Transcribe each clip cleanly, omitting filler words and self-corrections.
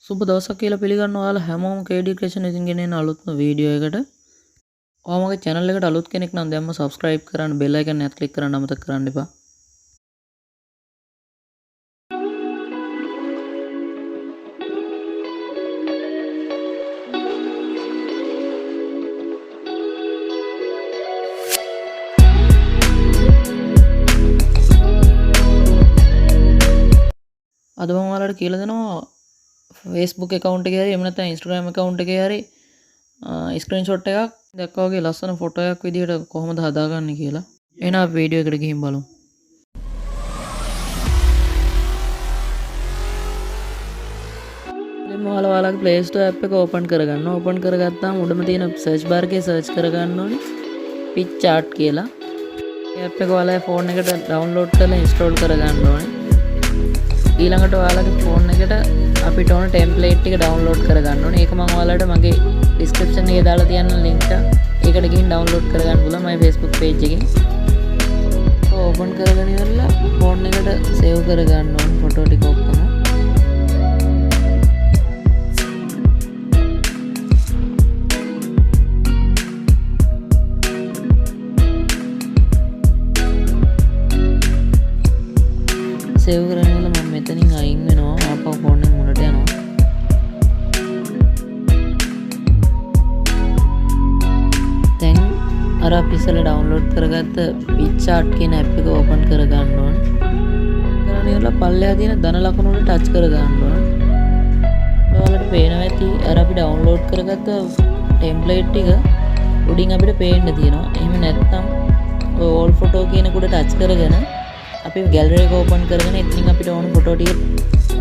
සුබ දවසක් කියලා පිළිගන්න ඔයාලා හැමෝම KD Creation ඉතින් ගෙනෙන අලුත්ම වීඩියෝ එකට. ඔයාමගේ channel එකට අලුත් කෙනෙක් නම් දැන්ම subscribe කරන්න bell icon එකත් click කරන්න අමතක කරන්න එපා. අද මම ඔයාලට කියලා දෙනවා Facebook account එකේ හරි එහෙම නැත්නම් Instagram account එකේ හරි screenshot එකක් දැක්කා වගේ ලස්සන ෆොටෝ එකක් විදිහට කොහොමද හදාගන්නේ කියලා. එහෙනම් අපි වීඩියෝ එකට ගිහින් බලමු. දැන් ඔයාලගේ Play Store app එක open කරගන්න. open කරගත්තාම උඩම තියෙන search bar එකේ search කරගන්න ඕනේ PicChart කියලා. මේ app එක ඔයාලගේ phone එකට download කරලා install කරගන්න ඕනේ. ඊළඟට ඔයාලගේ ෆෝන් එකට අපිට ඕන ටෙම්ප්ලේට් ටික ඩවුන්ලෝඩ් කරගන්න ඕනේ. ඒක මම ඔයාලට මගේ ඩිස්ක්‍රිප්ෂන් එකේ දාලා තියන්න ලින්ක් එක. ඒකට ගිහින් ඩවුන්ලෝඩ් කරගන්න පුළුවන් මගේ Facebook page එකෙන්. ඕපන් කරගෙන ඉවරලා ෆෝන් එකට සේව් කරගන්න ඕනේ ෆොටෝ ටික ඔක්කොම. සේව් කරගෙන ඉවරලා මම මෙතනින් අයින් වෙනවා. ආපහු ෆෝන් එක මුලට යනවා. දැන් අර අපි ඉස්සෙල්ලා ඩවුන්ලෝඩ් කරගත්ත PicChart කියන app එක ඕපන් කරගන්න ඕනේ. කරගෙන ඉවරලා පල්ලෙහා තියෙන ධන ලකුණු වල ටච් කරගන්න ඕනේ. ඔයාලට පේනවා ඇති අර අපි ඩවුන්ලෝඩ් කරගත්ත ටෙම්ප්ලේට් ටික උඩින් අපිට පේන්න තියෙනවා. එහෙම නැත්නම් ඔය all photo කියන කුඩ ටච් කරගෙන අපි ගැලරි එක ඕපන් කරගෙන ඉතින් අපිට ඕන ෆොටෝ ටික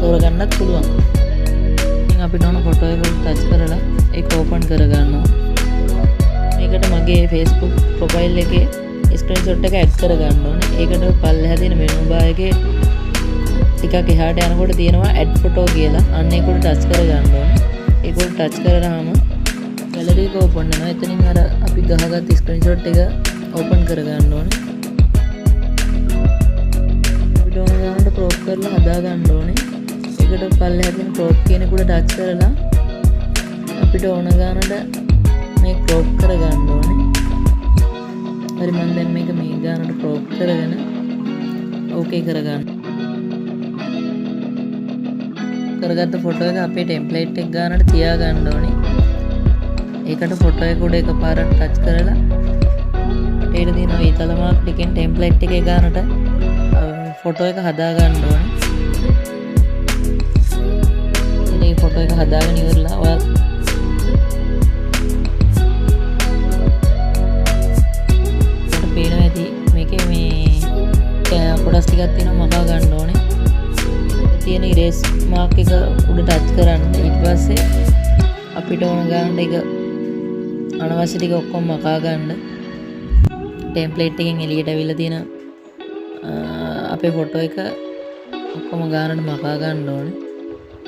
තෝරගන්නත් පුළුවන්. ඉතින් අපිට ඕන ෆොටෝ එක ටච් කරලා ඒක ඕපන් කරගන්නවා. මේකට මගේ Facebook ප්‍රොෆයිල් එකේ ස්ක්‍රීන්ෂොට් එක ඇඩ් කරගන්න ඕනේ. ඒකට පල්ලෙහා තියෙන මෙනු බාර් එකේ ටිකක් එහාට යනකොට තියෙනවා ඇඩ් ෆොටෝ කියලා. අන්න ඒක උඩ ටච් කරගන්න ඕනේ. ඒක උඩ ටච් කරාම ගැලරි එක ඕපන් වෙනවා. එතනින් අර අපි ගහගත්ත ස්ක්‍රීන්ෂොට් එක ඕපන් කරගන්න ඕනේ. ක්‍රොප් කරලා හදා ගන්න ඕනේ. ඒකට පල්ලෙහා තියෙන ක්‍රොප් කියන කුඩ ටච් කරලා අපිට ඕන ගානට මේ ක්‍රොප් කර ගන්න ඕනේ. හරි මම දැන් මේක මේ ගානට ක්‍රොප් කරගෙන ඕකේ කරගන්න. කරගත්ත ෆොටෝ එක අපේ ටෙම්ප්ලේට් එක ගානට තියා ගන්න ඕනේ. ඒකට ෆොටෝ එක උඩ එකපාරට ටච් කරලා ඒකට තියෙන ඊතල මාක් ටිකෙන් ටෙම්ප්ලේට් එකේ ගානට ෆොටෝ එක හදා ගන්න ඕනේ. ඉතින් මේ ෆොටෝ එක හදාගෙන ඉවරලා ඔයාලට පේනවා ඇති මේකේ මේ කොටස් ටිකක් තියෙනවා මකා ගන්න ඕනේ. තියෙන ඉරේස් මාක් එක උඩ ටච් කරන්න. ඊට පස්සේ අපිට ඕන ගන්න එක අනවශ්‍ය ටික ඔක්කොම මකා ගන්න. ටෙම්ප්ලේට් එකෙන් එළියට අවිල්ලා තියෙන අපේ ෆොටෝ එක ඔක්කොම ගානට මකා ගන්න ඕනේ.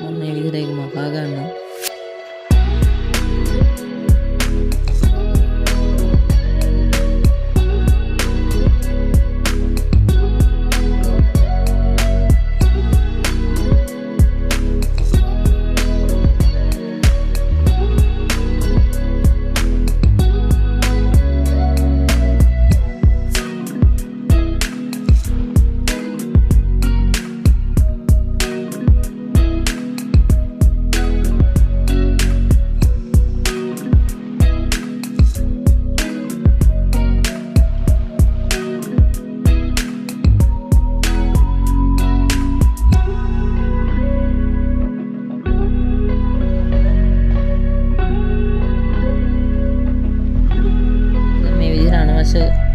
මම මේ විදිහට ඒක මකා ගන්නවා.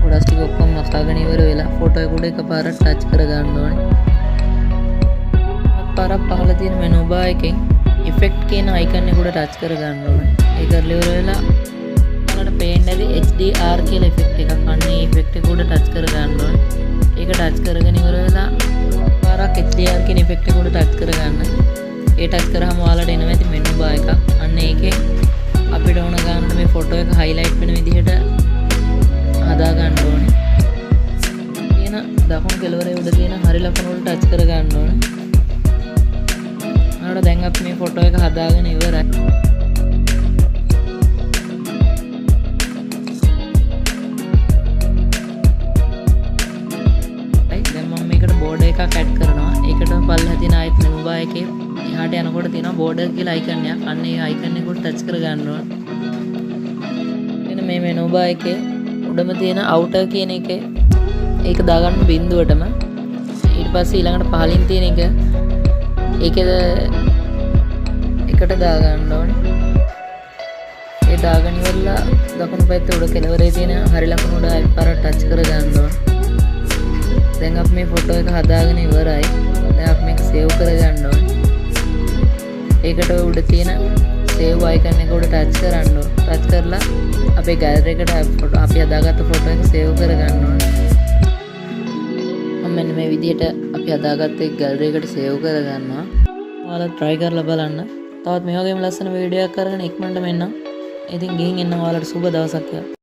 කොටස් ටික ඔක්කොම මකාගෙන ඉවර වෙලා ෆොටෝ එක උඩ එකපාරට ටච් කරගන්න ඕනේ. පාරක් පහළ තියෙන මෙනු බාර් එකෙන් ඉෆෙක්ට් කියන අයිකන් එක උඩ ටච් කරගන්න ඕනේ. ඒක කරලා ඉවර වෙලා ඔයාලට පේන්න ඇති HDR කියලා ඉෆෙක්ට් එකක්. අන්න ඒ ඉෆෙක්ට් එක උඩ ටච් කරගන්න ඕනේ. ඒක ටච් කරගෙන ඉවර වෙලා පාරක් HDR කියන ඉෆෙක්ට් එක උඩ ටච් කරගන්න. ඒ ටච් කරාම ඔයාලට එනවා ඇති මෙනු බාර් එකක්. අන්න ඒකෙන් අපිට ඕන ගානට මේ ෆොටෝ එක highlight වෙන විදිහට හදා ගන්න ඕනේ. තියෙන දකුණු කෙළවරේ උඩ තියෙන හරි ලකුණු වල ටච් කර ගන්න ඕනේ. ඔයාලට දැන් අපි මේ ෆොටෝ එක හදාගෙන ඉවරයි. දැන් මම මේකට බෝඩර් එකක් ඇඩ් කරනවා. ඒකටම පල්ලෙහා තියෙන ආයෙත් මෙනු බාර් එකේ එහාට යනකොට තියෙනවා බෝඩර් කියලා අයිකන් එකක්. අන්න ඒ අයිකන් එක උඩ ටච් කර ගන්න ඕන. එන්න මේ මෙනු බාර් එකේ උඩම තියෙන outer කියන එකේ ඒක දාගන්න බිඳුවටම. ඊට පස්සේ ඊළඟට පහලින් තියෙන එක ඒකේද එකට දාගන්න ඕනේ. ඒ දාගෙන ඉවරලා දකුණු පැත්තේ උඩ කෙළවරේ තියෙන හරි ලකුණ උඩ පාර ටච් කර ගන්න ඕනේ. දැන් අපි මේ ෆොටෝ එක හදාගෙන ඉවරයි. දැන් අපි මේක සේව් කර ගන්න ඕනේ. ඒකට උඩ තියෙන සේව් අයිකන් එක උඩ ටච් කරන්න ඕනේ. ටච් කරලා අපේ ගැලරි එකට අපි හදාගත්ත ෆොටෝ එක සේව් කර ගන්න ඕනේ. මෙන්න මේ විදිහට අපි හදාගත්ත එක ගැලරි එකට සේව් කරගන්නවා. ඔයාලා try කරලා බලන්න. තවත් මේ වගේම ලස්සන වීඩියෝ එකක් අරගෙන ඉක්මනට මෙන්න. ඉතින් ගිහින් එන්න ඔයාලට සුබ දවසක්.